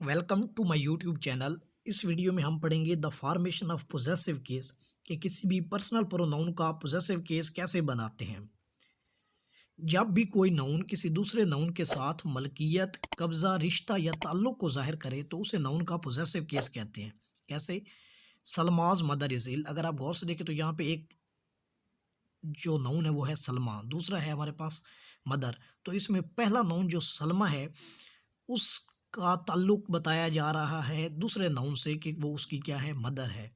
Welcome to my YouTube channel. इस video में हम पढ़ेंगे the formation of possessive case कि किसी भी पर्सनल प्रोनाउन का पोजेसिव केस कैसे बनाते हैं। जब भी कोई नाउन किसी दूसरे नाउन के साथ मलकियत, कब्जा, रिश्ता या ताल्लुक को जाहिर करे तो उसे नाउन का पोजेसिव केस कहते हैं। कैसे? सलमाज मदर इज इल। अगर आप गौर से देखें तो यहाँ पे एक जो नाउन है वो है सलमा, दूसरा है हमारे पास मदर। तो इसमें पहला नाउन जो सलमा है उसका ताल्लुक बताया जा रहा है दूसरे नाउन से कि वो उसकी क्या है, मदर है।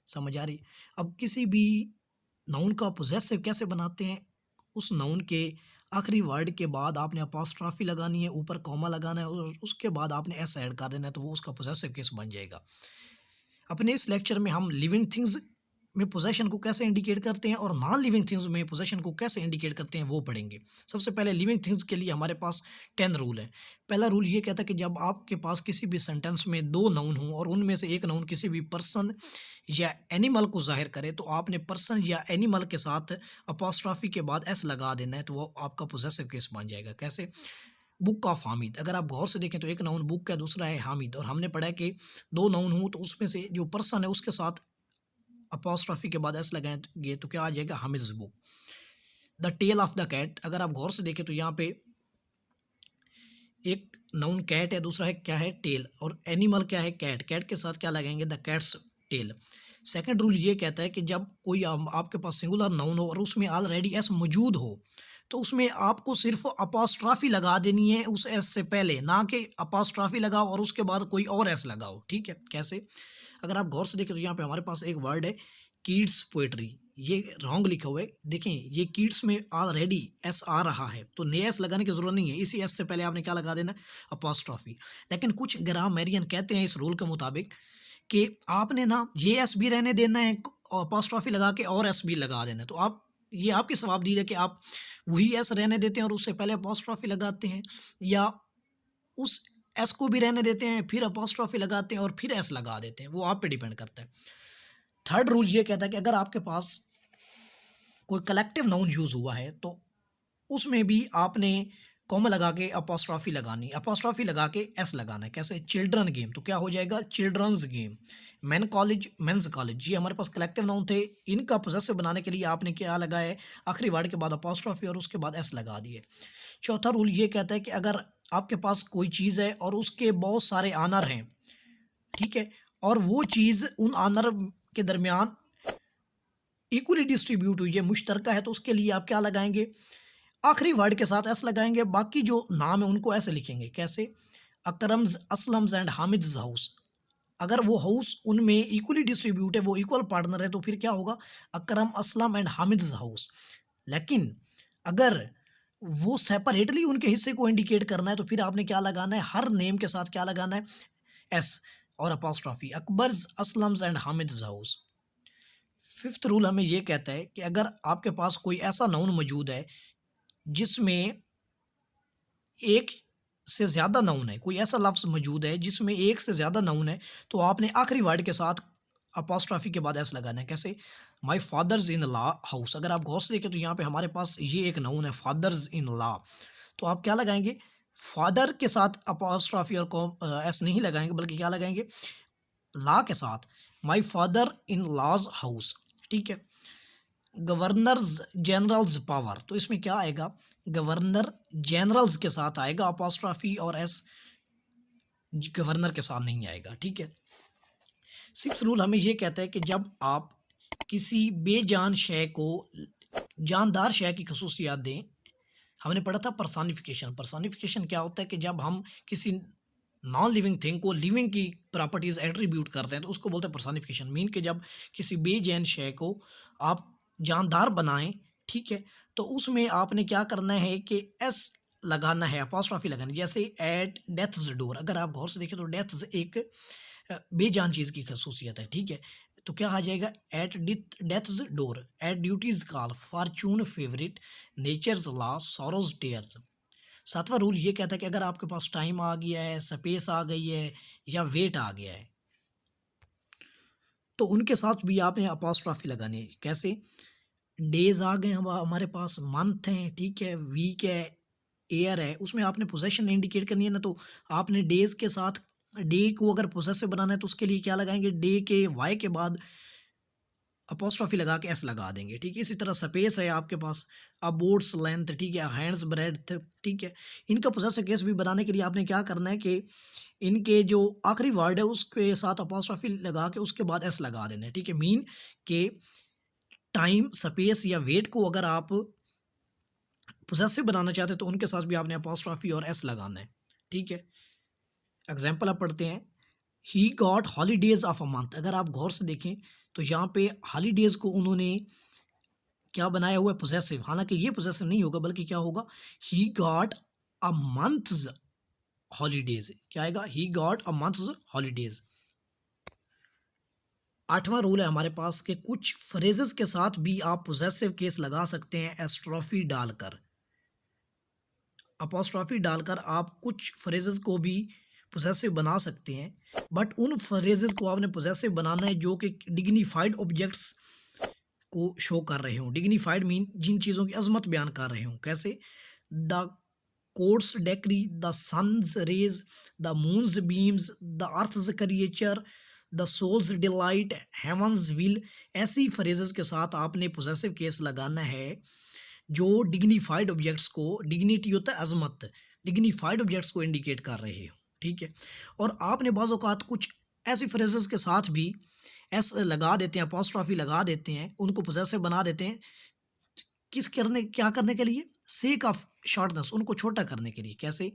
समझ आ रही? अब किसी भी नाउन का पोजेसिव कैसे बनाते हैं? उस नाउन के आखिरी वर्ड के बाद आपने अपॉस्ट्रॉफी लगानी है, ऊपर कॉमा लगाना है और उसके बाद आपने एस ऐड कर देना है, तो वो उसका पोजेसिव केस बन जाएगा। अपने इस लेक्चर में हम लिविंग थिंग्स में पोजेशन को कैसे इंडिकेट करते हैं और नॉन लिविंग थिंग्स में पोजेशन को कैसे इंडिकेट करते हैं वो पढ़ेंगे। सबसे पहले लिविंग थिंग्स के लिए हमारे पास 10 रूल है। पहला रूल ये कहता है कि जब आपके पास किसी भी सेंटेंस में दो नाउन हों और उनमें से एक नाउन किसी भी पर्सन या एनिमल को जाहिर करे तो आपने पर्सन या एनिमल के साथ अपॉस्ट्रॉफी के बाद एस लगा देना है, तो वो आपका पोजेसिव केस बन जाएगा। कैसे? Book of Hamid. अगर आप गौर से देखें तो एक नाउन बुक है, दूसरा है हामिद, और हमने पढ़ा है कि दो नाउन हो तो उसमें से जो पर्सन है उसके साथ अपॉस्ट्रॉफी के बाद एस लगाएंगे तो क्या आ जाएगा, Hamid's book. The tale of the cat. अगर आप गौर से देखें तो यहाँ पे एक नाउन कैट है, दूसरा है क्या है, टेल, और एनिमल क्या है, कैट। कैट के साथ क्या लगाएंगे, the cat's tail. Second rule ये कहता है कि जब कोई आपके पास सिंगुलर नाउन हो और उसमें ऑलरेडी एस मौजूद हो तो उसमें आपको सिर्फ अपॉस्ट्रॉफी लगा देनी है उस एस से पहले, ना कि अपॉस्ट्रॉफी लगाओ और उसके बाद कोई और एस लगाओ। ठीक है? कैसे? अगर आप गौर से देखें तो यहाँ पे हमारे पास एक वर्ड है किड्स पोएट्री, ये रॉन्ग लिखा हुआ है। देखें ये किड्स में ऑलरेडी एस आ रहा है तो नया एस लगाने की जरूरत नहीं है, इसी एस से पहले आपने क्या लगा देना, अपॉस्ट्रॉफी। लेकिन कुछ ग्रामरियन कहते हैं इस रूल के मुताबिक कि आपने ना ये एस भी रहने देना है, अपॉस्ट्रॉफी लगा के और एस भी लगा देना है। तो आप, ये आपकी सवाबदीद है कि आप वही एस रहने देते हैं और उससे पहले अपॉस्ट्रॉफी लगाते हैं, या उस एस को भी रहने देते हैं फिर अपॉस्ट्रॉफी लगाते हैं और फिर एस लगा देते हैं, वो आप पे डिपेंड करता है। थर्ड रूल ये कहता है कि अगर आपके पास कोई कलेक्टिव नाउन यूज हुआ है तो उसमें भी आपने कॉमा लगा के अपॉस्ट्रॉफी लगानी, अपॉस्ट्रॉफी लगा के एस लगाना है। कैसे? चिल्ड्रन गेम, तो क्या हो जाएगा, children's game. Man college, men's college, ये हमारे पास कलेक्टिव नाउन थे, इनका पोजेसिव बनाने के लिए आपने क्या लगाया है, आखिरी वर्ड के बाद अपॉस्ट्रॉफी और उसके बाद एस लगा दिए। चौथा रूल ये कहता है कि अगर आपके पास कोई चीज़ है और उसके बहुत सारे आनर हैं, ठीक है, और वो चीज़ उन आनर के दरमियान इक्वली डिस्ट्रीब्यूट हुई है, मुश्तरका है, तो उसके लिए आप क्या लगाएंगे, आखिरी वर्ड के साथ एस लगाएंगे, बाकी जो नाम है उनको ऐसे लिखेंगे। कैसे? अकरम्स, असलम्स एंड हामिद्स हाउस। अगर वो हाउस उनमें इक्वली डिस्ट्रीब्यूट है, वो इक्वल पार्टनर है, तो फिर क्या होगा, अकरम, असलम एंड हामिद्स हाउस। लेकिन अगर वो सेपरेटली उनके हिस्से को इंडिकेट करना है तो फिर आपने क्या लगाना है, हर नेम के साथ क्या लगाना है, एस और apostrophe, Akbar's, Aslam's and Hamid's house. Fifth rule हमें ये कहता है कि अगर आपके पास कोई ऐसा नाउन मौजूद है जिसमें एक से ज़्यादा नाउन है, कोई ऐसा लफ्ज़ मौजूद है जिसमें एक से ज़्यादा नाउन है, तो आपने आखिरी वर्ड के साथ अपॉस्ट्रॉफी के बाद एस लगाना है। कैसे? My father's in law house. अगर आप गौर से देखें तो यहाँ पे हमारे पास ये एक नाउन है, फादर्स इन लॉ, तो आप क्या लगाएंगे, फादर के साथ अपॉस्ट्रॉफी और एस नहीं लगाएंगे, बल्कि क्या लगाएंगे, लॉ के साथ my father in law's house. ठीक है? गवर्नर्स जनरल्स पावर, तो इसमें क्या आएगा, गवर्नर जनरल्स के साथ आएगा अपॉस्ट्रॉफी और एस गवर्नर के साथ नहीं आएगा। ठीक है? सिक्स रूल हमें ये कहता है कि जब आप किसी बेजान शय को जानदार शय की खसूसियात दें, हमने पढ़ा था पर्सोनिफिकेशन। पर्सोनिफिकेशन क्या होता है कि जब हम किसी नॉन लिविंग थिंग को लिविंग की प्रॉपर्टीज एट्रीब्यूट करते हैं तो उसको बोलते हैं पर्सोनिफिकेशन। मीन कि जब किसी बेजान शय को आप जानदार बनाएं, ठीक है, तो उसमें आपने क्या करना है कि एस लगाना है, अपॉस्ट्रॉफी लगानी। जैसे एट डेथ्स डोर, अगर आप गौर से देखें तो डेथ्स एक बेजान चीज़ की खसूसियत है। ठीक है? तो क्या आ जाएगा, at death's door, at duty's call, fortune's favourite, nature's law, sorrow's tears. सातवां रूल ये कहता है कि अगर आपके पास टाइम आ गया है, स्पेस आ गई है या वेट आ गया है तो उनके साथ भी आपने अपॉस्ट्रॉफी लगानी है। कैसे? डेज आ गए हमारे पास, मंथ हैं, ठीक है, वीक है, ईयर है, उसमें आपने पोजेशन इंडिकेट करनी है ना, तो आपने डेज के साथ डे को अगर पोजेसिव बनाना है तो उसके लिए क्या लगाएंगे, डे के वाई के बाद अपॉस्ट्रॉफी लगा के एस लगा देंगे, ठीक है। इसी तरह स्पेस है आपके पास, बोर्ड्स लेंथ, ठीक है, हैंड्स ब्रेड्थ, ठीक है। इनका पोजेसिव केस भी बनाने के लिए आपने क्या करना है कि इनके जो आखिरी वर्ड है उसके साथ अपॉस्ट्रॉफी लगा के उसके बाद एस लगा देना है, ठीक है। मीन के टाइम, स्पेस या वेट को अगर आप पोजेसिव बनाना चाहते हैं तो उनके साथ भी आपने अपॉस्ट्रॉफी और एस लगाना है, ठीक है। एग्जाम्पल आप पढ़ते हैं, he got holidays of a month. अगर आप गौर से देखें तो यहाँ पे हॉलीडेज को उन्होंने क्या बनाया हुआ है, पोजेसिव। हालांकि ये पोजेसिव नहीं होगा बल्कि क्या होगा, he got a months holidays. क्या आएगा, he got a months holidays. आठवां रूल है हमारे पास कि कुछ फ्रेजेस के साथ भी आप पोजेसिव केस लगा सकते हैं एस्ट्रॉफी डालकर। अपॉस्ट्रॉफी डालकर आप कुछ फ्रेजेस को भी पोजेसिव बना सकते हैं, बट उन फ्रेजेस को आपने पोजेसिव बनाना है जो कि डिग्निफाइड ऑब्जेक्ट्स को शो कर रहे हों। डिग्निफाइड मीन जिन चीज़ों की अजमत बयान कर रहे हों। कैसे, the court's decree, the sun's rays, the moon's beams, the earth's creature, the soul's delight, heaven's will. ऐसी फ्रेजेस के साथ आपने पोजेसिव केस लगाना है जो डिग्निफाइड ऑब्जेक्ट्स को, डिग्निटी होता है अजमत, डिग्निफाइड ऑब्जेक्ट्स को इंडिकेट कर रहे हो, ठीक है। और आपने बाज़ औक़ात कुछ ऐसी फ्रेजेस के साथ भी एस लगा देते हैं, अपॉस्ट्रॉफी लगा देते हैं, उनको पोजेसिव बना देते हैं, क्या करने के लिए, सेक ऑफ शॉर्टनेस, उनको छोटा करने के लिए। कैसे,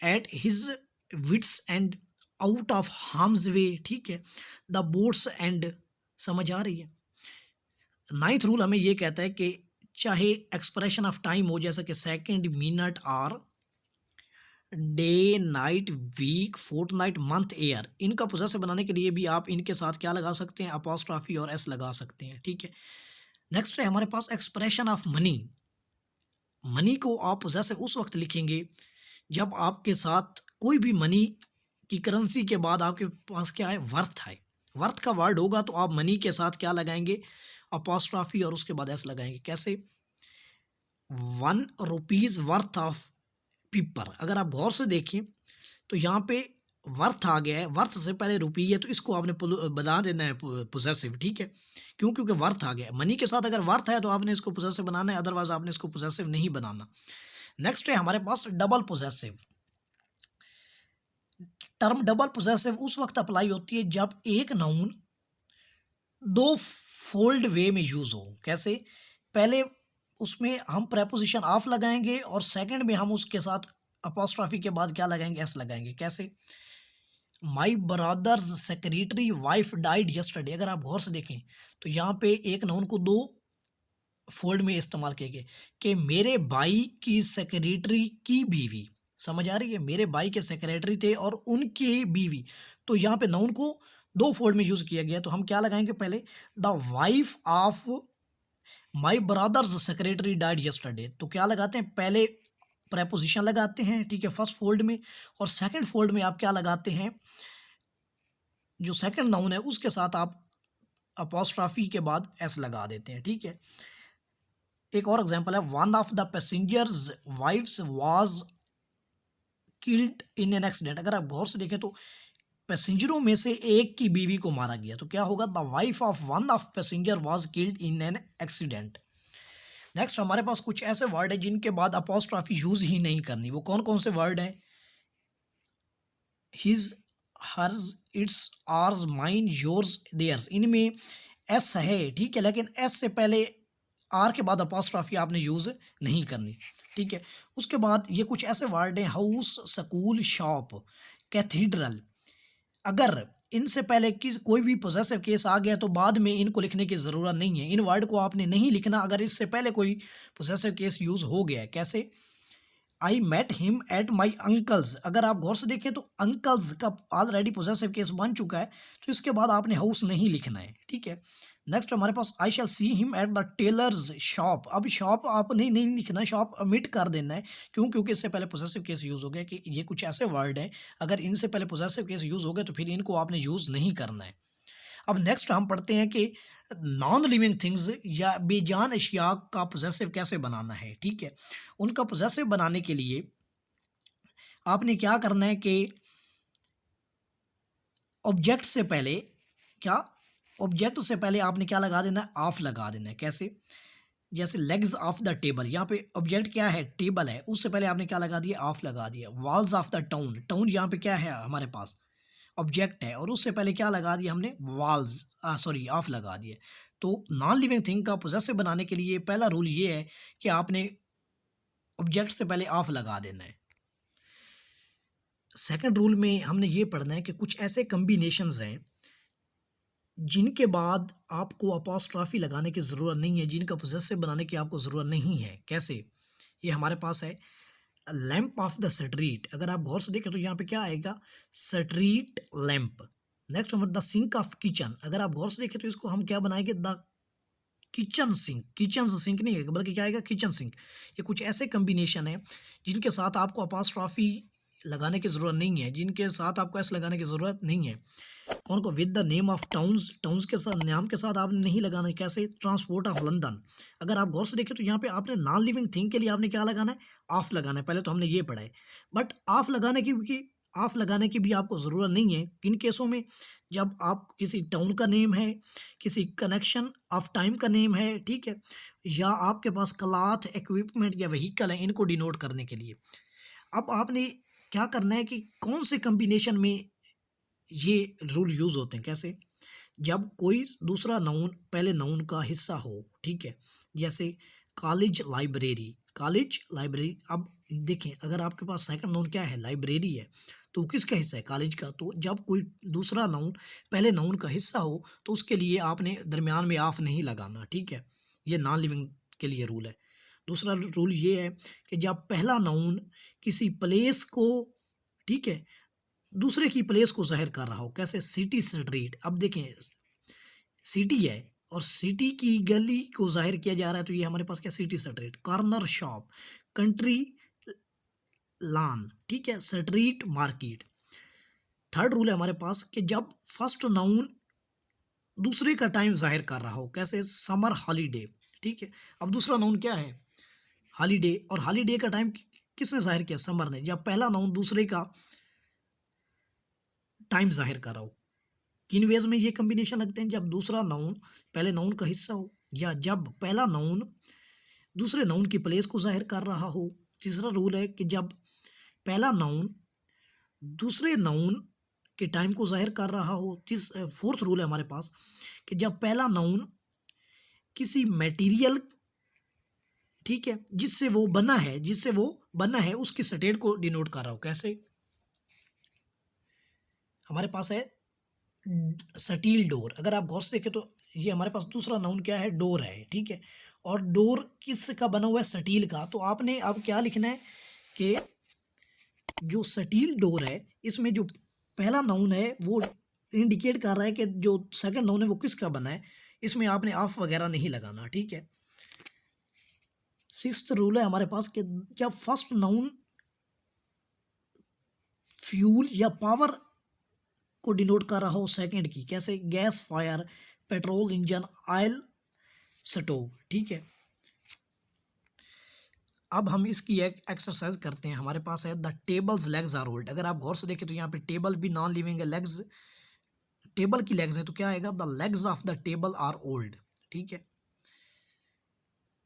at his wit's end, out of harm's way, ठीक है, द बोट्स एंड। समझ आ रही है। नाइन्थ रूल हमें ये कहता है कि चाहे एक्सप्रेशन ऑफ टाइम हो, जैसा कि second, minute, hour, day, night, week, fortnight, month, year, इनका पोजेसिव बनाने के लिए भी आप इनके साथ क्या लगा सकते हैं, अपॉस्ट्रॉफी और एस लगा सकते हैं, ठीक है। नेक्स्ट है हमारे पास एक्सप्रेशन ऑफ मनी। मनी को आप पोजेसिव उस वक्त लिखेंगे जब आपके साथ कोई भी मनी की करेंसी के बाद आपके पास क्या है, वर्थ है। वर्थ का वर्ड होगा तो आप मनी के साथ क्या लगाएंगे, अपॉस्ट्रॉफी और उसके बाद एस लगाएंगे। कैसे, 1 रुपीज़ वर्थ ऑफ पेपर। अगर आप गौर से देखें तो यहाँ पे वर्थ आ गया है, वर्थ से पहले रुपी है तो इसको आपने बना देना है पोजेसिव, ठीक है। क्यों, क्योंकि वर्थ आ गया है। मनी के साथ अगर वर्थ है तो आपने इसको पोजेसिव बनाना है, अदरवाइज आपने इसको पोजेसिव नहीं बनाना। नेक्स्ट है हमारे पास double possessive. Term double possessive उस वक्त अप्लाई होती है जब एक नाउन दो फोल्ड वे में यूज हो। कैसे, पहले उसमें हम प्रेपोजिशन ऑफ लगाएंगे और सेकंड में हम उसके साथ अपॉस्ट्रॉफी के बाद क्या लगाएंगे, एस लगाएंगे। कैसे, my brother's secretary wife died yesterday. अगर आप गौर से देखें तो यहाँ पे एक नाउन को दो फोल्ड में इस्तेमाल किए गए कि मेरे भाई की सेक्रेटरी की बीवी। समझ आ रही है, मेरे भाई के सेक्रेटरी थे और उनकी बीवी, तो यहाँ पे नाउन को दो फोल्ड में यूज किया गया। तो हम क्या लगाएंगे, पहले the wife of my brother's secretary died yesterday. तो क्या लगाते हैं, पहले प्रेपोजिशन लगाते हैं, ठीक है, फर्स्ट फोल्ड में, और सेकंड फोल्ड में आप क्या लगाते हैं, जो सेकंड नाउन है उसके साथ आप अपॉस्ट्रॉफी के बाद एस लगा देते हैं, ठीक है। एक और एग्जांपल है, one of the passenger's wife's was killed in an accident. अगर आप गौर से देखें तो पैसेंजरों में से एक की बीवी को मारा गया, तो क्या होगा, the wife of one of passenger was killed in an accident. Next हमारे पास कुछ ऐसे वर्ड है जिनके बाद अपॉस्ट्रॉफी यूज ही नहीं करनी। वो कौन कौन से वर्ड हैं, his, hers, its, ours, mine, yours, theirs. इनमें एस है, ठीक है, लेकिन एस से पहले आर के बाद अपॉस्ट्रॉफी आपने यूज नहीं करनी, ठीक है। उसके बाद ये कुछ ऐसे वर्ड हैं, हाउस, स्कूल, शॉप, कैथीड्रल। अगर इनसे पहले कोई भी पोजेसिव केस आ गया तो बाद में इनको लिखने की ज़रूरत नहीं है। इन वर्ड को आपने नहीं लिखना अगर इससे पहले कोई पोजेसिव केस यूज़ हो गया है। कैसे, I met him at my uncle's. अगर आप गौर से देखें तो अंकल्स का ऑलरेडी पोजेसिव केस बन चुका है, तो इसके बाद आपने हाउस नहीं लिखना है, ठीक है। नेक्स्ट हमारे पास, I shall see him at the tailor's shop. अब शॉप आपने नहीं लिखना, शॉप ओमिट कर देना है। क्यों, क्योंकि इससे पहले पोजेसिव केस यूज़ हो गया। कि ये कुछ ऐसे वर्ड हैं अगर इनसे पहले पोजेसिव केस यूज़ हो गए तो फिर इनको आपने यूज़ नहीं करना है। अब नेक्स्ट हम पढ़ते हैं कि नॉन लिविंग थिंग्स या बेजान अशिया का पोजेसिव कैसे बनाना है, ठीक है। उनका पोजेसिव बनाने के लिए आपने क्या करना है कि ऑब्जेक्ट से पहले क्या, ऑब्जेक्ट से पहले आपने क्या लगा देना है, ऑफ लगा देना है। कैसे, जैसे लेग्स ऑफ द टेबल, यहाँ पे ऑब्जेक्ट क्या है, टेबल है, उससे पहले आपने क्या लगा दिया, ऑफ लगा दिया। Walls of the town, town यहाँ पे क्या है हमारे पास, ऑब्जेक्ट है, और उससे पहले क्या लगा दिया हमने, वॉल्स, सॉरी ऑफ लगा दिए। तो नॉन लिविंग थिंग का पोजेसिव बनाने के लिए पहला रूल ये है कि आपने ऑब्जेक्ट से पहले ऑफ लगा देना है। सेकंड रूल में हमने ये पढ़ना है कि कुछ ऐसे कम्बिनेशंस हैं जिनके बाद आपको अपॉस्ट्रॉफी लगाने की ज़रूरत नहीं है, जिनका पोजेसिव बनाने की आपको ज़रूरत नहीं है। कैसे, ये हमारे पास है लैंप ऑफ द स्ट्रीट, अगर आप गौर से देखें तो यहाँ पे क्या आएगा, street lamp. Next number the sink of kitchen, अगर आप गौर से देखें तो इसको हम क्या बनाएंगे, the kitchen sink, kitchen sink नहीं है बल्कि क्या आएगा, किचन सिंक। ये कुछ ऐसे कम्बिनेशन है जिनके साथ आपको अपॉस्ट्रॉफी लगाने की ज़रूरत नहीं है, जिनके साथ आपको एस लगाने की ज़रूरत नहीं है। कौन को, with the name of towns, towns के साथ, नाम के साथ आपने नहीं लगाना है। कैसे, ट्रांसपोर्ट ऑफ लंदन, अगर आप गौर से देखें तो यहाँ पे आपने नॉन लिविंग थिंग के लिए आपने क्या लगाना है, ऑफ लगाना है। पहले तो हमने ये पढ़ा है, बट ऑफ लगाने की भी आपको ज़रूरत नहीं है। किन केसों में, जब आप किसी टाउन का नेम है, किसी कनेक्शन ऑफ टाइम का नेम है, ठीक है, या आपके पास क्लॉथ, इक्विपमेंट या व्हीकल है, इनको डिनोट करने के लिए। अब आपने क्या करना है कि कौन से कम्बिनेशन में ये रूल यूज़ होते हैं। कैसे, जब कोई दूसरा नाउन पहले नाउन का हिस्सा हो, ठीक है, जैसे कॉलेज लाइब्रेरी, कॉलेज लाइब्रेरी। अब देखें, अगर आपके पास सेकंड नाउन क्या है, लाइब्रेरी है, तो किसका हिस्सा है, कॉलेज का। तो जब कोई दूसरा नाउन पहले नाउन का हिस्सा हो तो उसके लिए आपने दरमियान में ऑफ नहीं लगाना, ठीक है, ये नॉन लिविंग के लिए रूल है। दूसरा रूल ये है कि जब पहला नाउन किसी प्लेस को, ठीक है, दूसरे की प्लेस को जाहिर कर रहा हो। कैसे, सिटी स्ट्रीट, अब देखें सिटी है और सिटी की गली को जाहिर किया जा रहा है, तो ये हमारे पास क्या, city street. Corner shop, country lawn, ठीक है, स्ट्रीट मार्केट। थर्ड रूल है हमारे पास कि जब फर्स्ट नाउन दूसरे का टाइम जाहिर कर रहा हो। कैसे, समर हॉलीडे, ठीक है, अब दूसरा नाउन क्या है, हॉलीडे, और हॉलीडे का टाइम किसने जाहिर किया, समर ने। जब पहला नाउन दूसरे का टाइम जाहिर कर रहा हो। किन वेज में ये कम्बिनेशन लगते हैं, जब दूसरा नाउन पहले नाउन का हिस्सा हो, या जब पहला नाउन दूसरे नाउन की प्लेस को जाहिर कर रहा हो। तीसरा रूल है कि जब पहला नाउन दूसरे नाउन के टाइम को जाहिर कर रहा हो। फोर्थ रूल है हमारे पास कि जब पहला नाउन किसी मटेरियल, ठीक है, जिससे वो बना है उसकी स्टेट को डिनोट कर रहा हो। कैसे, हमारे पास है स्टील डोर, अगर आप गौर से देखें तो ये हमारे पास दूसरा नाउन क्या है, डोर है, ठीक है, और डोर किस का बना हुआ है, स्टील का। तो आपने अब क्या लिखना है कि जो स्टील डोर है, इसमें जो पहला नाउन है वो इंडिकेट कर रहा है कि जो सेकंड नाउन है वो किसका बना है, इसमें आपने ऑफ वगैरह नहीं लगाना, ठीक है। सिक्स्थ रूल है हमारे पास कि जब फर्स्ट नाउन फ्यूल या पावर को डिनोट कर रहा हो सेकंड की। कैसे, gas, fire, petrol engine, oil stove, ठीक है। अब हम इसकी एक एक्सरसाइज करते हैं। हमारे पास है the table's legs are old, अगर आप गौर से देखें तो यहाँ पे टेबल भी नॉन लिविंग है, लेग्स टेबल की लेग्स है, तो क्या आएगा, the legs of the table are old, ठीक है।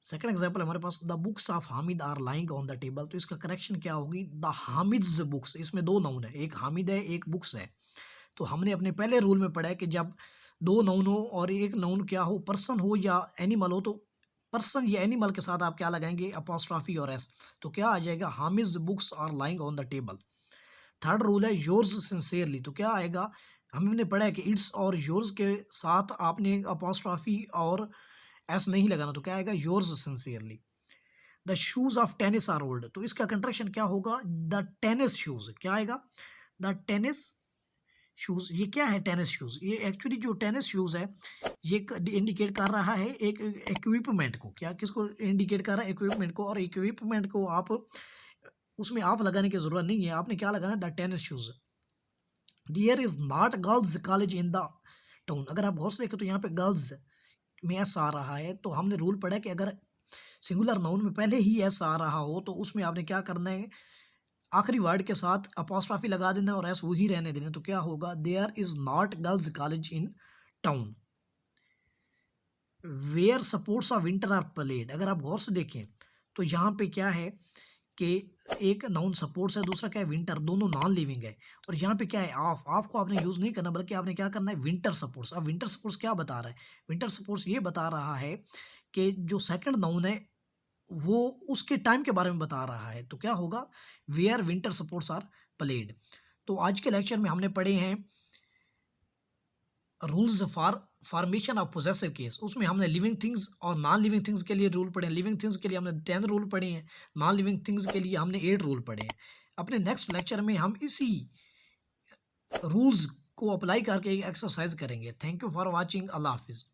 सेकंड एग्जांपल हमारे पास the books of Hamid are lying on the table, तो इसका करेक्शन क्या होगी, द हामिद्स बुक्स। इसमें दो नाउन है, एक हामिद है, एक बुक्स है। तो हमने अपने पहले रूल में पढ़ा है कि जब दो नाउन हो और एक नाउन क्या हो, पर्सन हो या एनिमल हो, तो पर्सन या एनिमल के साथ आप क्या लगाएंगे, अपॉस्ट्रॉफी और एस, तो क्या आ जाएगा, Hamid's books are lying on the table. Third rule है योर्स सिंसियरली, तो क्या आएगा, हमने पढ़ा है कि इट्स और योर्स के साथ आपने अपॉस्ट्रॉफी और एस नहीं लगाना, तो क्या आएगा, yours sincerely. The shoes of tennis are old, तो इसका कंट्रैक्शन क्या होगा, द टेनिस शूज, क्या आएगा, द टेनिस शूज़। ये क्या है, टेनिस शूज़, ये एक्चुअली जो टेनिस शूज़ है ये इंडिकेट कर रहा है एक इक्विपमेंट को। क्या, किसको इंडिकेट कर रहा है, इक्विपमेंट को, और इक्विपमेंट को आप उसमें आप लगाने की ज़रूरत नहीं है, आपने क्या लगाना है, the tennis shoes. There is not girls college in the town, अगर आप गौर से देखें तो यहाँ पे गर्ल्स में एस आ रहा है, तो हमने रूल पढ़ा है कि अगर सिंगुलर नाउन में पहले ही एस आ रहा हो तो उसमें आपने क्या करना है, आखिरी वर्ड के साथ अपॉस्ट्रॉफी लगा देना और एस वही रहने देना, तो क्या होगा, there is not girls college in town where sports of winter are played. अगर आप गौर से देखें तो यहाँ पे क्या है कि एक नाउन सपोर्ट्स है, दूसरा क्या है विंटर, दोनों नॉन लिविंग है। और यहाँ पे क्या है ऑफ, ऑफ को आपने यूज नहीं करना बल्कि आपने क्या करना है विंटर सपोर्ट्स। अब विंटर सपोर्ट्स क्या बता रहा है, विंटर सपोर्ट्स ये बता रहा है कि जो सेकंड नाउन है वो उसके टाइम के बारे में बता रहा है, तो क्या होगा where winter sports are played. तो आज के लेक्चर में हमने पढ़े हैं rules for formation of possessive case, उसमें हमने लिविंग थिंग्स और नॉन लिविंग थिंग्स के लिए रूल पढ़े हैं। लिविंग थिंग्स के लिए हमने 10 रूल पढ़े हैं, नॉन लिविंग थिंग्स के लिए हमने 8 रूल पढ़े हैं। अपने नेक्स्ट लेक्चर में हम इसी रूल्स को अप्लाई करके एक एक्सरसाइज करेंगे। Thank you for watching. अल्लाह हाफिज़।